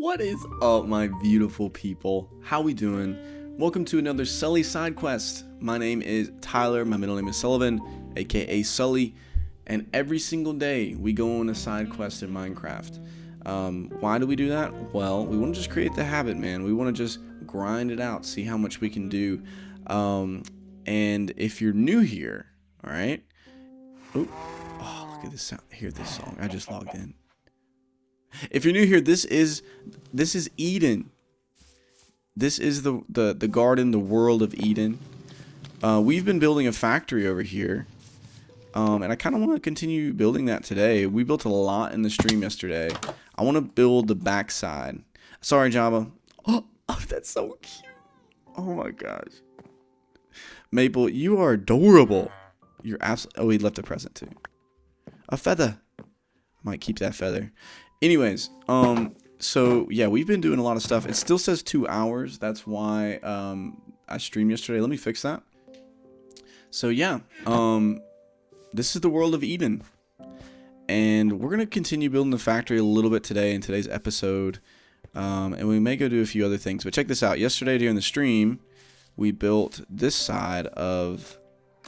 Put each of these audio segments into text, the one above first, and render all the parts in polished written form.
What is up, my beautiful people? How we doing? Welcome to another Sully side quest. My name is Tyler. My middle name is Sullivan, aka Sully. And every single day we go on a side quest in Minecraft. Why do we do that? Well, we want to just create the habit, man. We want to just grind it out, see how much we can do. And if you're new here, all right. Oh, look at this sound. Hear this song. I just logged in. If you're new here, this is Eden. This is the garden, the world of Eden. We've been building a factory over here. And I kind of want to continue building that today. We built a lot in the stream yesterday. I want to build the backside. Sorry, Java. Oh, that's so cute. Oh my gosh. Maple, you are adorable. You're absolutely... Oh, he left a present too. A feather. I might keep that feather. Anyways, so yeah, we've been doing a lot of stuff. It still says 2 hours. That's why I streamed yesterday. Let me fix that. So yeah, this is the world of Eden. And we're going to continue building the factory a little bit today in today's episode. And we may go do a few other things. But check this out. Yesterday during the stream, we built this side of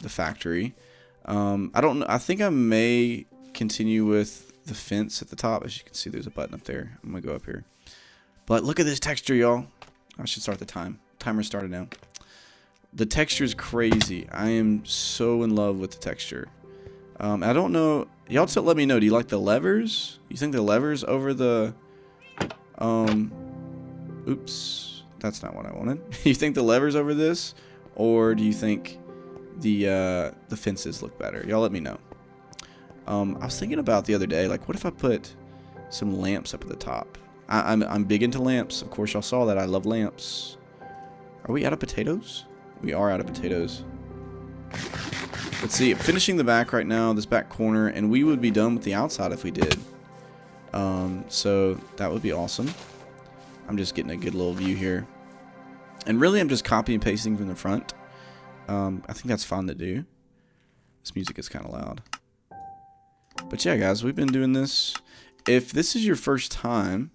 the factory. I don't know. I think I may continue with the fence at the top. As you can see, there's a button up there. I'm going to go up here. But look at this texture, y'all. I should start the time. Timer started now. The texture is crazy. I am so in love with the texture. I don't know. Y'all let me know. Do you like the levers? You think the levers over the... Oops. That's not what I wanted. You think the levers over this? Or do you think the fences look better? Y'all let me know. I was thinking about the other day, like, what if I put some lamps up at the top? I'm big into lamps. Of course, y'all saw that. I love lamps. Are we out of potatoes? We are out of potatoes. Let's see. Finishing the back right now, this back corner, and we would be done with the outside if we did. So that would be awesome. I'm just getting a good little view here. And really, I'm just copy and pasting from the front. I think that's fun to do. This music is kind of loud. But yeah, guys, we've been doing this. If this is your first time,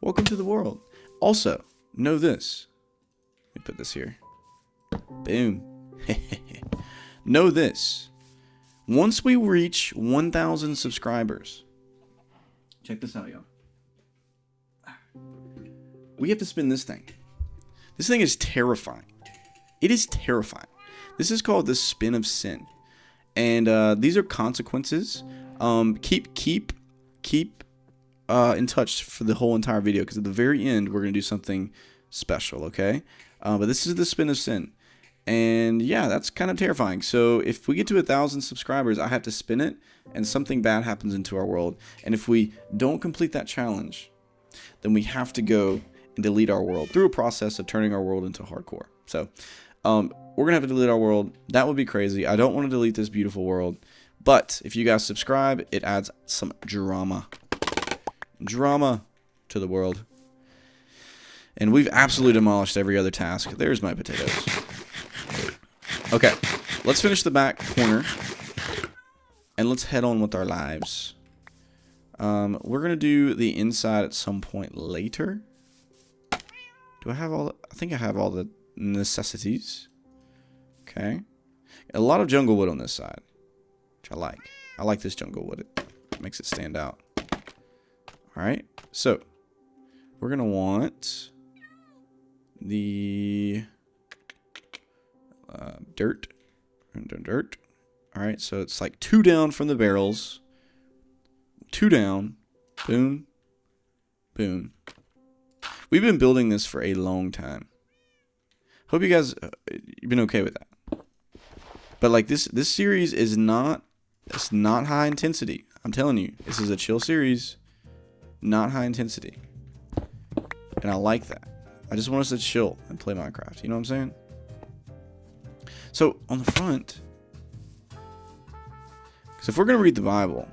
welcome to the world. Also, know this. Let me put this here. Boom. Know this. Once we reach 1,000 subscribers, check this out, y'all. We have to spin this thing. This thing is terrifying. It is terrifying. This is called the spin of sin. And these are consequences. Keep in touch for the whole entire video, because at the very end we're gonna do something special. Okay, but this is the spin of sin, and yeah, that's kind of terrifying. So if we get to 1,000 subscribers, I have to spin it, and something bad happens into our world. And if we don't complete that challenge, then we have to go and delete our world through a process of turning our world into hardcore. So we're going to have to delete our world. That would be crazy. I don't want to delete this beautiful world. But if you guys subscribe, it adds some drama. Drama to the world. And we've absolutely demolished every other task. There's my potatoes. Okay. Let's finish the back corner. And let's head on with our lives. We're going to do the inside at some point later. Do I have all... I think I have all the necessities. Okay. A lot of jungle wood on this side, which I like. I like this jungle wood. It makes it stand out. Alright. So, we're going to want the dirt. Dirt. Alright, so it's like 2 down from the barrels. 2 down. Boom. Boom. We've been building this for a long time. Hope you guys you've been okay with that. But like this series is not, it's not high intensity. I'm telling you, this is a chill series, not high intensity. And I like that. I just want us to chill and play Minecraft. You know what I'm saying? So on the front, because if we're gonna read the Bible,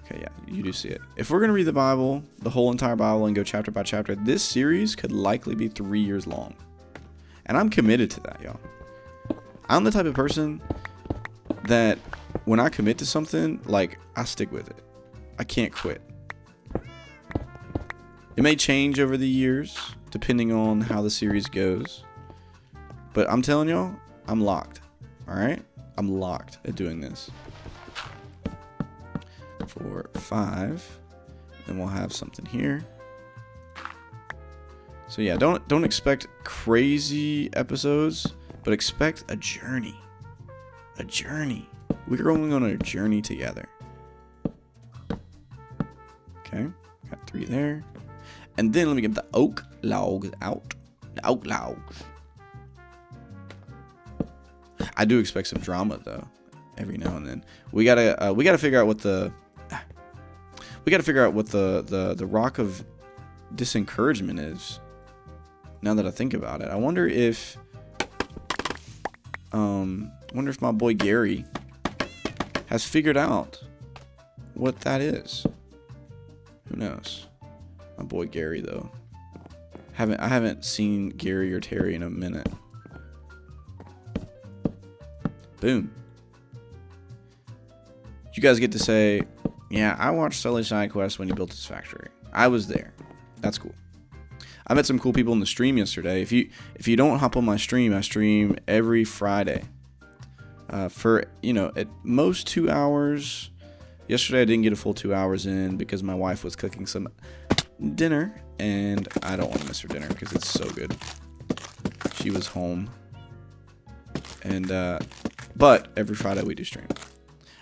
okay, yeah, you do see it. If we're gonna read the Bible, the whole entire Bible, and go chapter by chapter, this series could likely be 3 years long. And I'm committed to that, y'all. I'm the type of person that when I commit to something, like, I stick with it. I can't quit. It may change over the years, depending on how the series goes. But I'm telling y'all, I'm locked. Alright? I'm locked at doing this. 4, 5. Then we'll have something here. So yeah, don't expect crazy episodes, but expect a journey. A journey. We're going on a journey together. Okay, got 3 there. And then let me get the oak logs out. The oak logs. I do expect some drama though, every now and then. We gotta figure out what the rock of disencouragement is. Now that I think about it, I wonder if my boy Gary has figured out what that is. Who knows? My boy Gary though. I haven't seen Gary or Terry in a minute. Boom. You guys get to say, yeah, I watched Sully Side Quest when he built his factory. I was there. That's cool. I met some cool people in the stream yesterday. If you don't hop on my stream, I stream every Friday. For, at most 2 hours. Yesterday I didn't get a full 2 hours in because my wife was cooking some dinner, and I don't want to miss her dinner because it's so good. She was home. And but every Friday we do stream.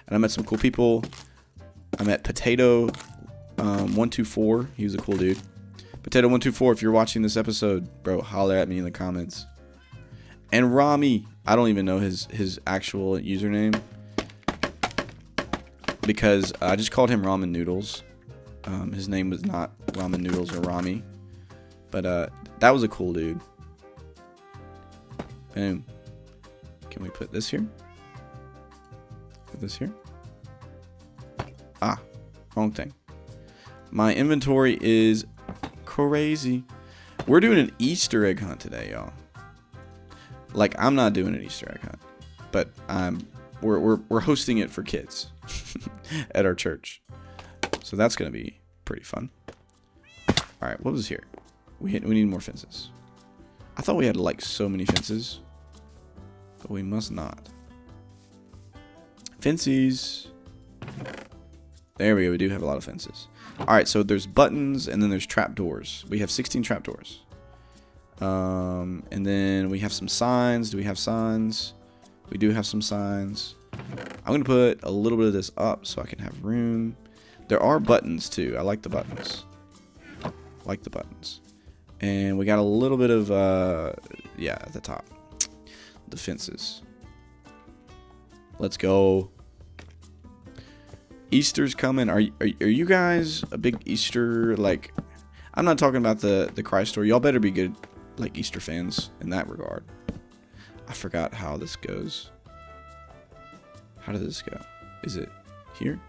And I met some cool people. I met Potato 124. He was a cool dude. Potato 124, if you're watching this episode, bro, holler at me in the comments. And Rami, I don't even know his actual username because I just called him Ramen Noodles. His name was not Ramen Noodles or Rami, but that was a cool dude. Boom. Can we put this here? Put this here. Ah, wrong thing. My inventory is crazy. We're doing an Easter egg hunt today, y'all. Like, I'm not doing an Easter egg hunt, but we're hosting it for kids at our church. So that's gonna be pretty fun. All right, what was here? We need more fences. I thought we had like so many fences, but we must not. Fences. There we go. We do have a lot of fences. All right, so there's buttons and then there's trapdoors. We have 16 trapdoors. And then we have some signs. Do we have signs? We do have some signs. I'm going to put a little bit of this up so I can have room. There are buttons too. I like the buttons. Like the buttons. And we got a little bit of, yeah, at the top. The fences. Let's go. Easter's coming. Are you guys a big Easter, like, I'm not talking about the Christ story. Y'all better be good, like, Easter fans in that regard. I forgot how this goes. How did this go? Is it here?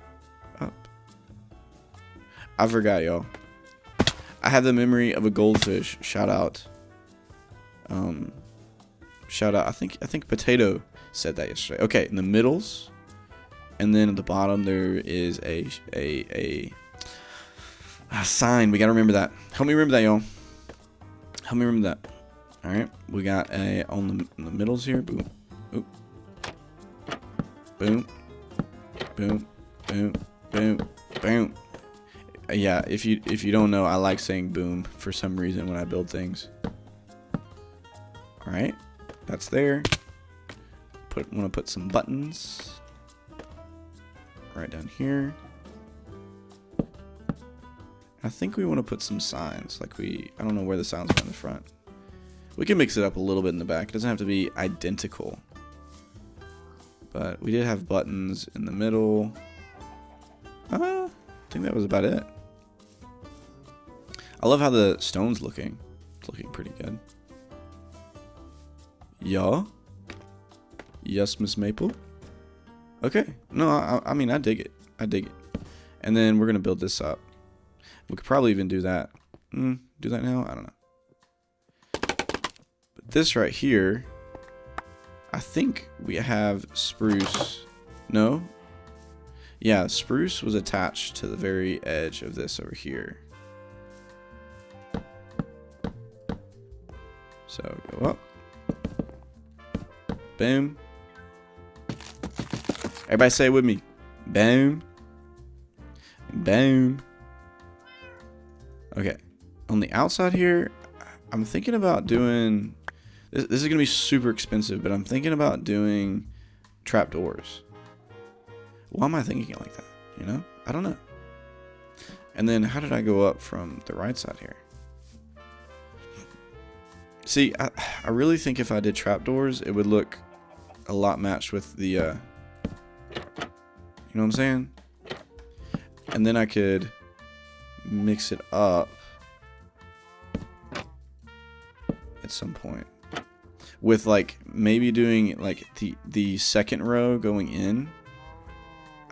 Up? I forgot, y'all. I have the memory of a goldfish. Shout out. Shout out. I think Potato said that yesterday. Okay, in the middles. And then at the bottom there is a sign. We gotta remember that. Help me remember that, y'all. Help me remember that. All right, we got a on the middles here. Boom, oop. Boom, boom, boom, boom, boom. Yeah, if you don't know, I like saying boom for some reason when I build things. All right, that's there. Want to put some buttons. Right down here. I think we want to put some signs. Like I don't know where the signs are in the front. We can mix it up a little bit in the back. It doesn't have to be identical. But we did have buttons in the middle. I think that was about it. I love how the stone's looking. It's looking pretty good. Yeah. Yes, Miss Maple. Okay. No, I mean, I dig it. I dig it. And then we're going to build this up. We could probably even do that. Do that now? I don't know. But this right here, I think we have spruce. No? Yeah, spruce was attached to the very edge of this over here. So go up. Boom. Everybody say it with me. Boom. Boom. Okay. On the outside here, I'm thinking about doing... This is going to be super expensive, but I'm thinking about doing trapdoors. Why am I thinking like that? You know? I don't know. And then how did I go up from the right side here? See, I really think if I did trapdoors, it would look a lot matched with the, you know what I'm saying? And then I could mix it up at some point with like maybe doing like the second row going in.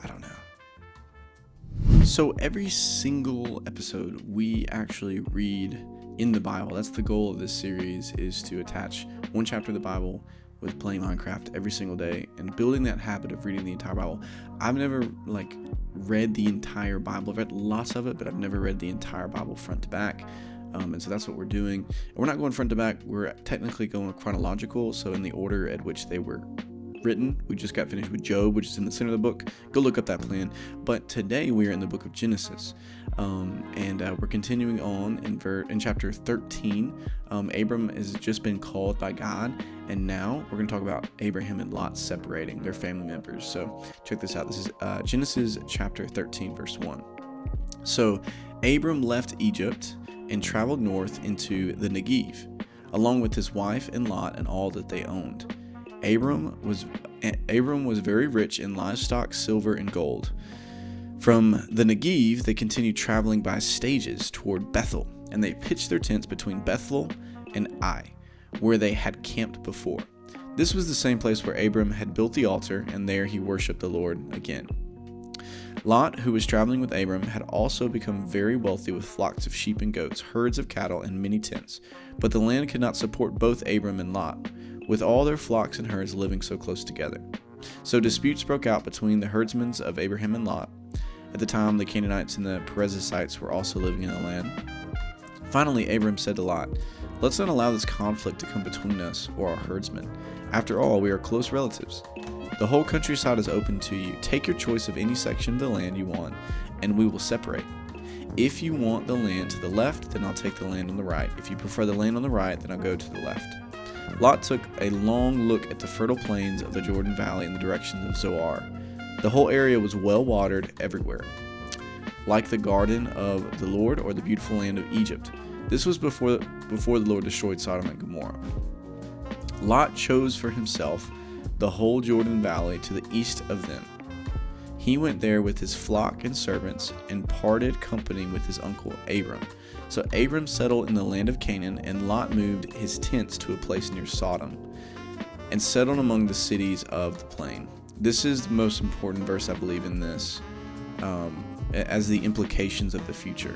I don't know. So every single episode we actually read in the Bible. That's the goal of this series, is to attach one chapter of the Bible with playing Minecraft every single day and building that habit of reading the entire Bible. I've never like read the entire Bible. I've read lots of it, but I've never read the entire Bible front to back. And so that's what we're doing. And we're not going front to back. We're technically going chronological. So in the order at which they were written. We just got finished with Job, which is in the center of the book. Go look up that plan. But today we are in the book of Genesis. And we're continuing on in chapter 13. Abram has just been called by God. And now we're going to talk about Abraham and Lot separating their family members. So check this out. This is Genesis chapter 13, verse 1. So Abram left Egypt and traveled north into the Negev, along with his wife and Lot and all that they owned. Abram was very rich in livestock, silver, and gold. From the Negev, they continued traveling by stages toward Bethel, and they pitched their tents between Bethel and Ai, where they had camped before. This was the same place where Abram had built the altar, and there he worshipped the Lord again. Lot, who was traveling with Abram, had also become very wealthy with flocks of sheep and goats, herds of cattle, and many tents. But the land could not support both Abram and Lot, with all their flocks and herds living so close together. So disputes broke out between the herdsmen of Abraham and Lot. At the time, the Canaanites and the Perizzites were also living in the land. Finally, Abram said to Lot, "Let's not allow this conflict to come between us or our herdsmen. After all, we are close relatives. The whole countryside is open to you. Take your choice of any section of the land you want, and we will separate. If you want the land to the left, then I'll take the land on the right. If you prefer the land on the right, then I'll go to the left." Lot took a long look at the fertile plains of the Jordan Valley in the direction of Zoar. The whole area was well watered everywhere, like the garden of the Lord or the beautiful land of Egypt. This was before the Lord destroyed Sodom and Gomorrah. Lot chose for himself the whole Jordan Valley to the east of them. He went there with his flock and servants and parted company with his uncle Abram. So Abram settled in the land of Canaan, and Lot moved his tents to a place near Sodom and settled among the cities of the plain. This is the most important verse, I believe, in this, as the implications of the future.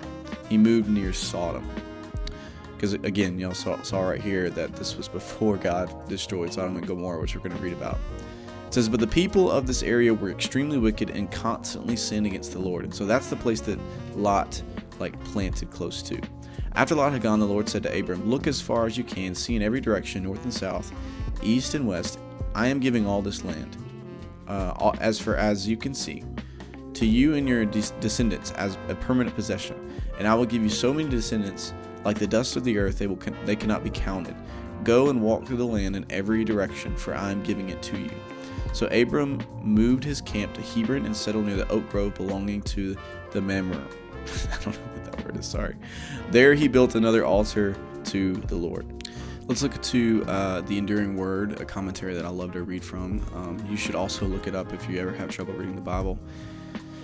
He moved near Sodom. Because again, y'all saw right here that this was before God destroyed Sodom and Gomorrah, which we're going to read about. It says, "But the people of this area were extremely wicked and constantly sinned against the Lord." And so that's the place that Lot planted close to. After Lot had gone, the Lord said to Abram, "Look as far as you can, see in every direction, north and south, east and west. I am giving all this land, as you can see, to you and your descendants as a permanent possession. And I will give you so many descendants, like the dust of the earth, they cannot be counted. Go and walk through the land in every direction, for I am giving it to you." So Abram moved his camp to Hebron and settled near the oak grove belonging to the Mamre. I don't know what that word is, sorry. There he built another altar to the Lord. Let's look to the Enduring Word, a commentary that I love to read from. You should also look it up if you ever have trouble reading the Bible.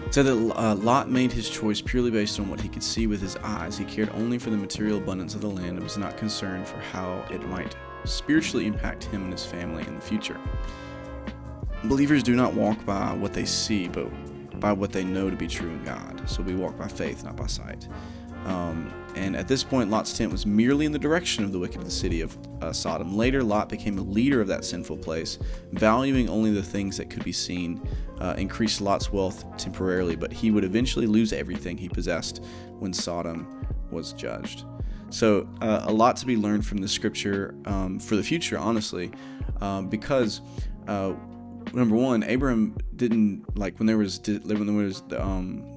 It said that Lot made his choice purely based on what he could see with his eyes. He cared only for the material abundance of the land and was not concerned for how it might spiritually impact him and his family in the future. Believers do not walk by what they see, but by what they know to be true in God. So we walk by faith, not by sight. And at this point, Lot's tent was merely in the direction of the wicked city of Sodom. Later, Lot became a leader of that sinful place, valuing only the things that could be seen. Increased Lot's wealth temporarily, but he would eventually lose everything he possessed when Sodom was judged. So a lot to be learned from the scripture for the future, honestly, because number one, Abram didn't, like, when there was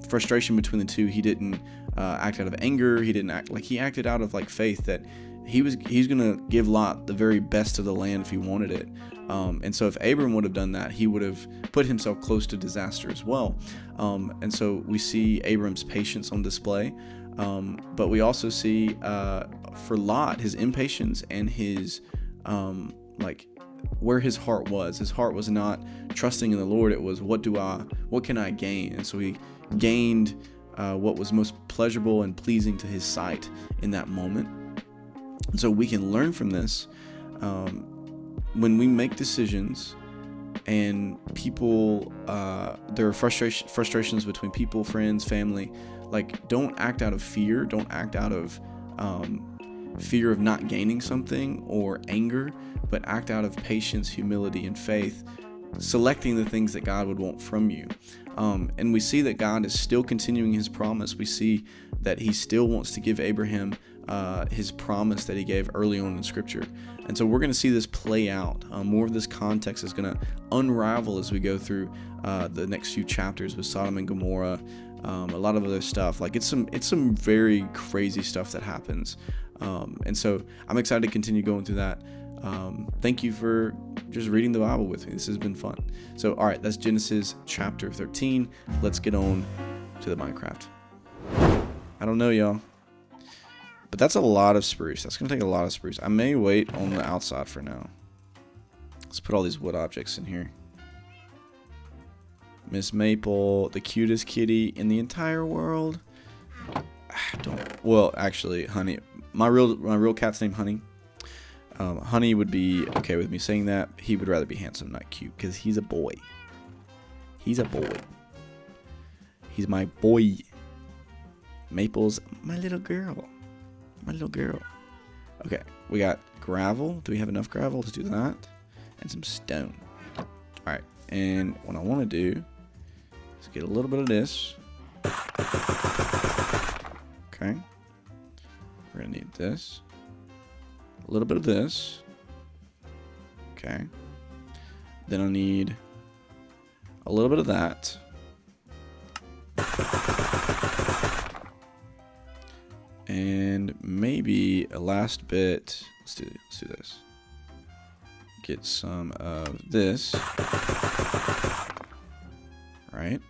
frustration between the two, he didn't act out of anger. He didn't act like, he acted out of like faith that he's gonna give Lot the very best of the land if he wanted it. And so if Abram would have done that, he would have put himself close to disaster as well. And so we see Abram's patience on display, but we also see for Lot his impatience and his where his heart was. His heart was not trusting in the Lord. It was, what can I gain? And so he gained what was most pleasurable and pleasing to his sight in that moment. And so we can learn from this. When we make decisions and people, there are frustrations between people, friends, family, like, don't act out of fear. Don't act out of fear of not gaining something or anger, but act out of patience, humility, and faith, selecting the things that God would want from you. And we see that God is still continuing his promise. We see that he still wants to give Abraham his promise that he gave early on in scripture. And so we're going to see this play out. More of this context is going to unravel as we go through the next few chapters with Sodom and Gomorrah, a lot of other stuff. Like, it's some very crazy stuff that happens. And so I'm excited to continue going through that. Thank you for just reading the Bible with me. This has been fun. So, all right, that's Genesis chapter 13. Let's get on to the Minecraft. I don't know, y'all, but that's a lot of spruce. That's going to take a lot of spruce. I may wait on the outside for now. Let's put all these wood objects in here. Miss Maple, the cutest kitty in the entire world. Well, actually, Honey. My real cat's name Honey. Honey would be okay with me saying that. He would rather be handsome, not cute, because he's a boy. He's a boy. He's my boy. Maple's my little girl. My little girl. Okay, we got gravel. Do we have enough gravel to do that? And some stone. Alright, and what I want to do is get a little bit of this. Okay. We're going to need this. A little bit of this. Okay. Then I need a little bit of that. And maybe a last bit. Let's do this. Get some of this. Right.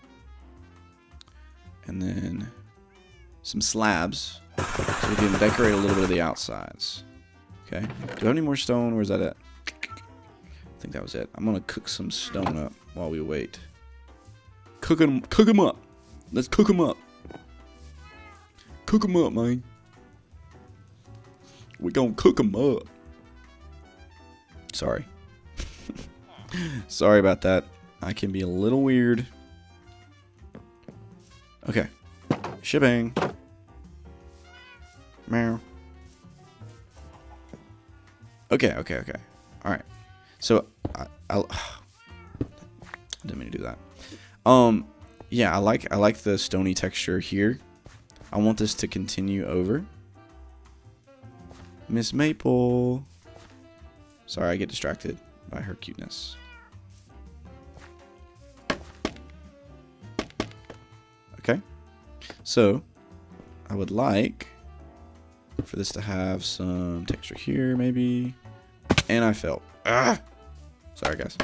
And then some slabs. So we can decorate a little bit of the outsides. Okay. Do I have any more stone, or is that it? I think that was it. I'm gonna cook some stone up while we wait. Cook 'em up. Let's cook 'em up. Cook 'em up, man. We gonna cook 'em up. Sorry. Sorry about that. I can be a little weird. Okay. Shebang. Meow. Okay. Alright. So, I didn't mean to do that. Yeah, I like the stony texture here. I want this to continue over. Miss Maple. Sorry, I get distracted by her cuteness. Okay. So, I would like for this to have some texture here, maybe. And I fell. Ah! Sorry, guys.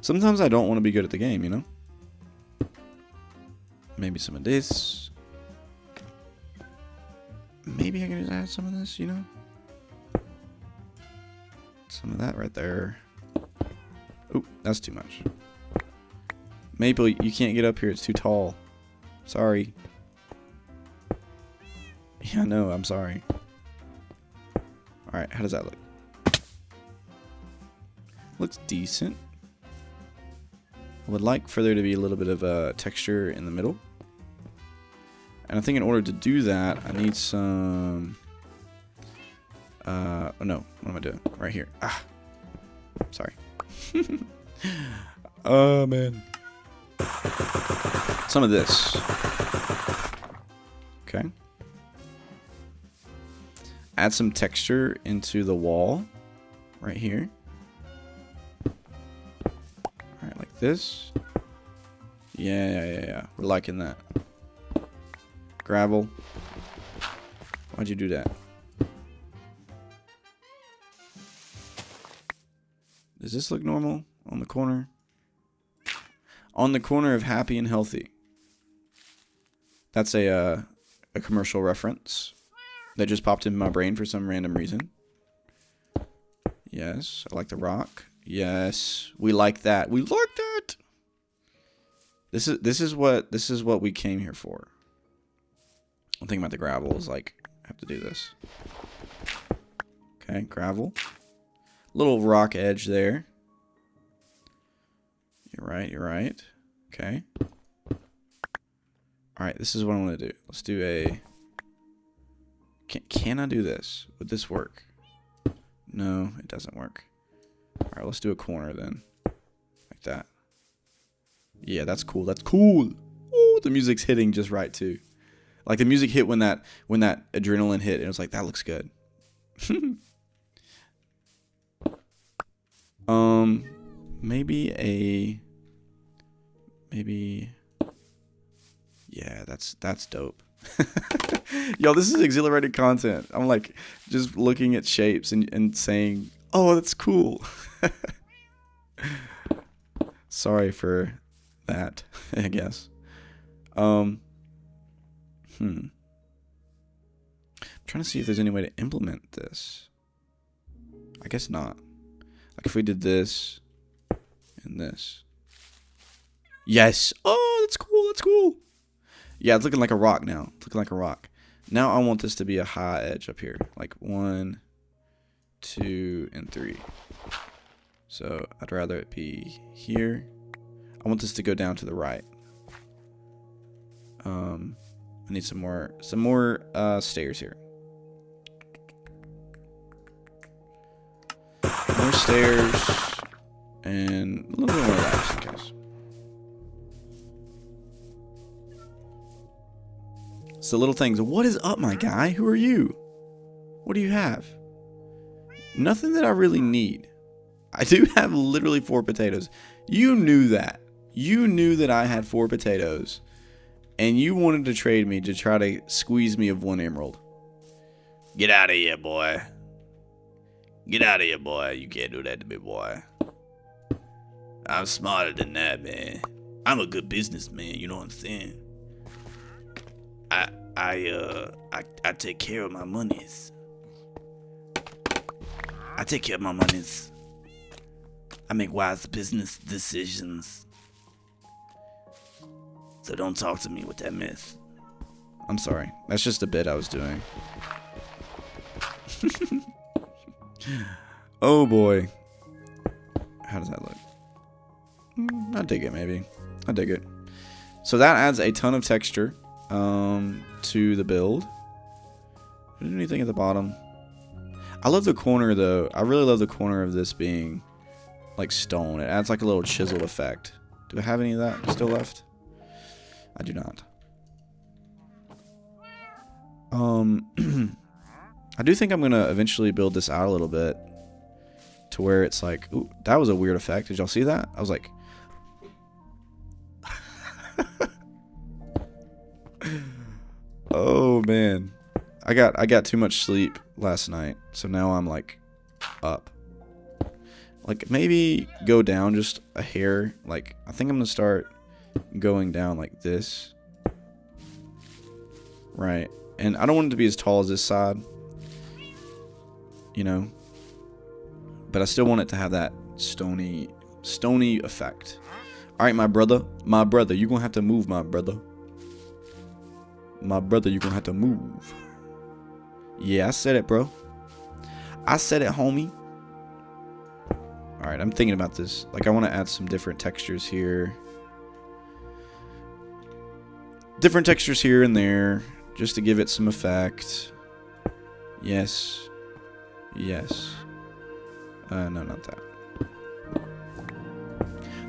Sometimes I don't want to be good at the game, you know? Maybe some of this. Maybe I can just add some of this, you know? Some of that right there. Oop, that's too much. Maple, you can't get up here. It's too tall. Sorry. Yeah, no, I'm sorry. Alright, how does that look? Looks decent. I would like for there to be a little bit of texture in the middle. And I think in order to do that, I need some... oh no, what am I doing? Right here. Ah! Sorry. Oh, man. Some of this. add some texture into the wall right here. Alright, like this. Yeah. We're liking that. Gravel. Why'd you do that? Does this look normal on the corner? On the corner of happy and healthy. That's a commercial reference that just popped in my brain for some random reason. Yes, I like the rock. Yes, we like that. We like that. This is what we came here for. I'm thinking about the gravel is like I have to do this. Okay, gravel. Little rock edge there. You're right. Okay. Alright, this is what I want to do. Let's do a... Can I do this? Would this work? No, it doesn't work. Alright, let's do a corner then. Like that. Yeah, that's cool. That's cool. Ooh, the music's hitting just right too. Like the music hit when that adrenaline hit, and it was like, that looks good. Maybe yeah, that's dope. Yo, this is exhilarating content. I'm like just looking at shapes and saying, oh, that's cool. Sorry for that, I guess. I'm trying to see if there's any way to implement this. I guess not. Like if we did this and this. Yes. Oh, that's cool. That's cool. Yeah, it's looking like a rock now. It's looking like a rock. Now I want this to be a high edge up here. Like 1, 2, and 3. So I'd rather it be here. I want this to go down to the right. I need some more stairs here. More stairs and a little bit more of that just in case. So little things. What is up, my guy? Who are you? What do you have? Nothing that I really need. I do have literally 4 potatoes. You knew that. You knew that I had 4 potatoes. And you wanted to trade me to try to squeeze me of 1 emerald. Get out of here, boy. Get out of here, boy. You can't do that to me, boy. I'm smarter than that, man. I'm a good businessman, you know what I'm saying? I take care of my monies. I take care of my monies. I make wise business decisions. So don't talk to me with that mess. I'm sorry. That's just a bit I was doing. Oh boy. How does that look? I dig it, maybe. I dig it. So that adds a ton of texture to the build. Anything at the bottom? I love the corner though. I really love the corner of this being like stone. It adds like a little chiseled effect. Do I have any of that still left? I do not. I do think I'm gonna eventually build this out a little bit to where it's like, ooh, that was a weird effect. Did y'all see that? I was like, oh man, I got too much sleep last night, so now I'm like up. Like maybe go down just a hair. Like I think I'm gonna start going down like this, right? And I don't want it to be as tall as this side, you know, but I still want it to have that stony effect. All right, my brother, you gonna have to move, my brother, you gonna have to move. Yeah, I said it, bro. I said it, homie. All right, I'm thinking about this. Like I want to add some different textures here. Different textures here and there, just to give it some effect. Yes. Yes. No, not that.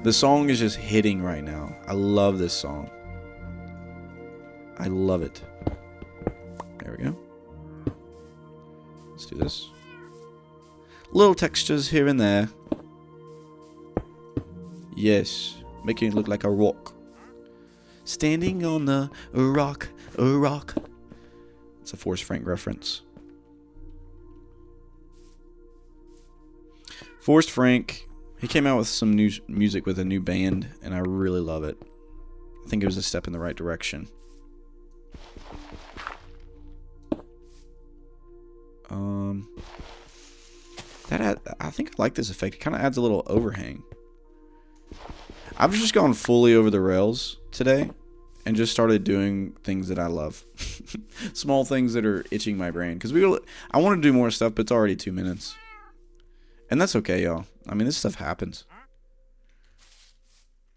The song is just hitting right now. I love this song. I love it. There we go. Let's do this. Little textures here and there. Yes, making it look like a rock. Standing on the rock, a rock. It's a Forrest Frank reference. Forrest Frank, he came out with some new music with a new band, and I really love it. I think it was a step in the right direction. I think I like this effect. It kind of adds a little overhang. I've just gone fully over the rails today and just started doing things that I love. Small things that are itching my brain. Because I want to do more stuff, but it's already 2 minutes. And that's okay, y'all. I mean, this stuff happens.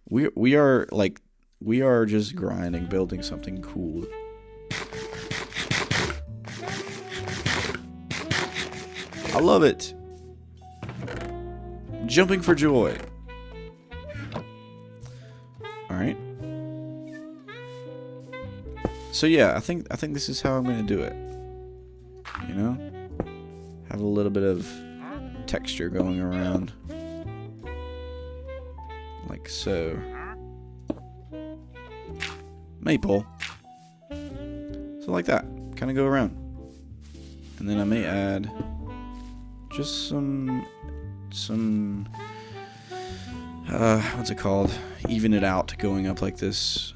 We are just grinding, building something cool. I love it. Jumping for joy. Alright. So yeah, I think this is how I'm gonna do it. You know? Have a little bit of texture going around. Like so. Maple. So like that. Kinda go around. And then I may add just some what's it called? Even it out, going up like this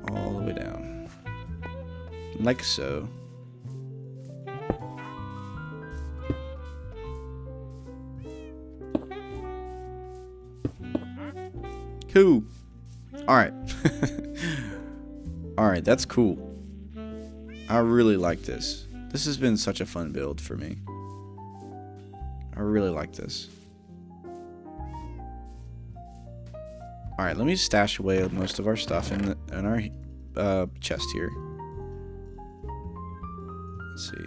all the way down. Like so. Cool. Alright. Alright, that's cool. I really like this. This has been such a fun build for me. I really like this. Alright, let me stash away most of our stuff in our chest here. Let's see.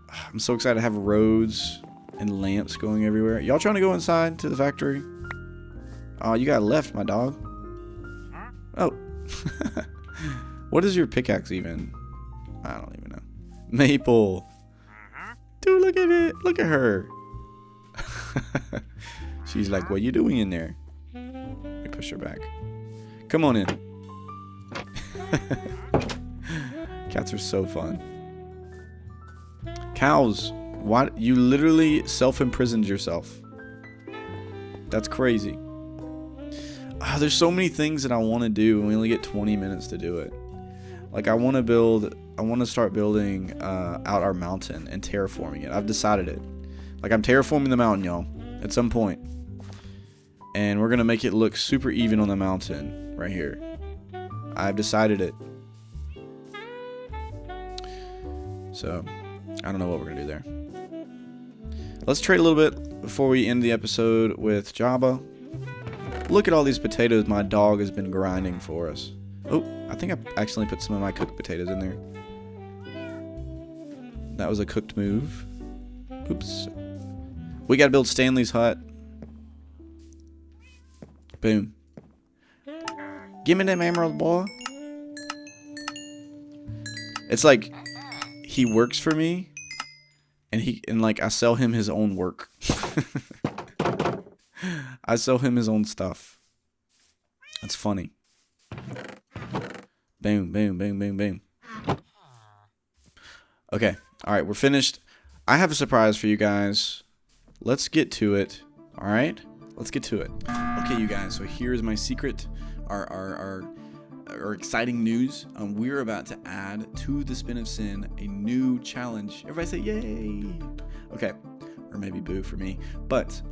I'm so excited to have roads and lamps going everywhere. Y'all trying to go inside to the factory? Oh, you got left, my dog. Oh. What is your pickaxe even? I don't even know. Maple. Dude, look at it. Look at her. She's like, what are you doing in there? Let me push her back. Come on in. Cats are so fun. Cows. What? You literally self-imprisoned yourself. That's crazy. Oh, there's so many things that I want to do, and we only get 20 minutes to do it. Like, I want to start building out our mountain and terraforming it. I've decided it. Like, I'm terraforming the mountain, y'all, at some point. And we're going to make it look super even on the mountain right here. I've decided it. So, I don't know what we're going to do there. Let's trade a little bit before we end the episode with Jabba. Look at all these potatoes my dog has been grinding for us. Oh, I think I accidentally put some of my cooked potatoes in there. That was a cooked move. Oops. We gotta build Stanley's hut. Boom. Give me them emeralds, boy. It's like he works for me, and like I sell him his own work. I sell him his own stuff. That's funny. Boom, boom, boom, boom, boom. Okay. Alright, we're finished. I have a surprise for you guys. Let's get to it. Alright? Let's get to it. Okay, you guys. So here's my secret. Our exciting news. We're about to add to the Spin of Sin a new challenge. Everybody say yay. Okay. Or maybe boo for me. But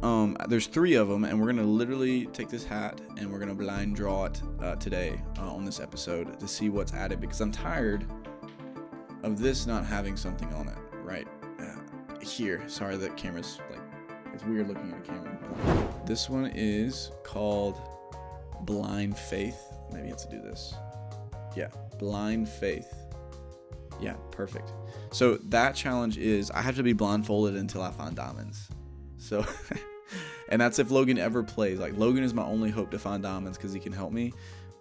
there's 3 of them, and we're going to literally take this hat and we're going to blind draw it today on this episode to see what's added, because I'm tired of this not having something on it right here. Sorry, the camera's like, it's weird looking at a camera. This one is called Blind Faith. Maybe you have to do this. Yeah, Blind Faith. Yeah, perfect. So that challenge is I have to be blindfolded until I find diamonds. So, and that's if Logan ever plays. Like, Logan is my only hope to find diamonds because he can help me.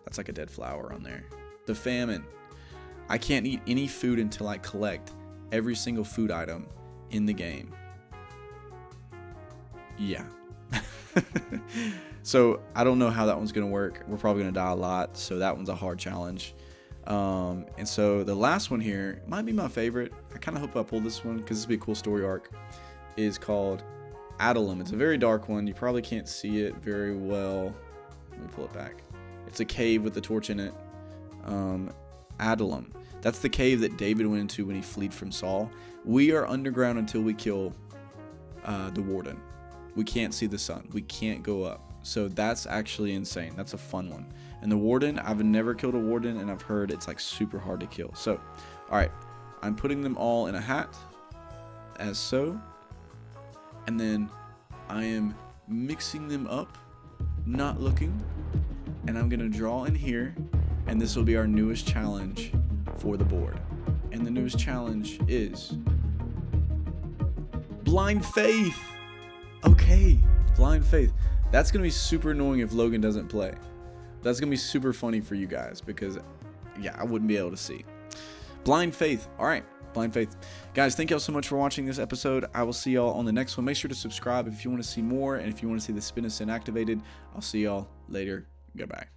That's like a dead flower on there. The famine. I can't eat any food until I collect every single food item in the game. Yeah. So I don't know how that one's going to work. We're probably going to die a lot, so that one's a hard challenge. And so the last one here might be my favorite. I kind of hope I pull this one because this will be a cool story arc. Is called Adullam. It's a very dark one. You probably can't see it very well. Let me pull it back. It's a cave with a torch in it. Adullam. That's the cave that David went into when he fled from Saul. We are underground until we kill the warden. We can't see the sun. We can't go up. So that's actually insane. That's a fun one. And the warden, I've never killed a warden, and I've heard it's like super hard to kill. So, all right, I'm putting them all in a hat, as so, and then I am mixing them up, not looking, and I'm gonna draw in here, and this will be our newest challenge for the board. And the newest challenge is blind faith. Okay, blind faith. That's going to be super annoying if Logan doesn't play. That's going to be super funny for you guys because, yeah, I wouldn't be able to see. Blind faith. All right, blind faith. Guys, thank y'all so much for watching this episode. I will see y'all on the next one. Make sure to subscribe if you want to see more, and if you want to see the spin and sin activated. I'll see y'all later. Goodbye.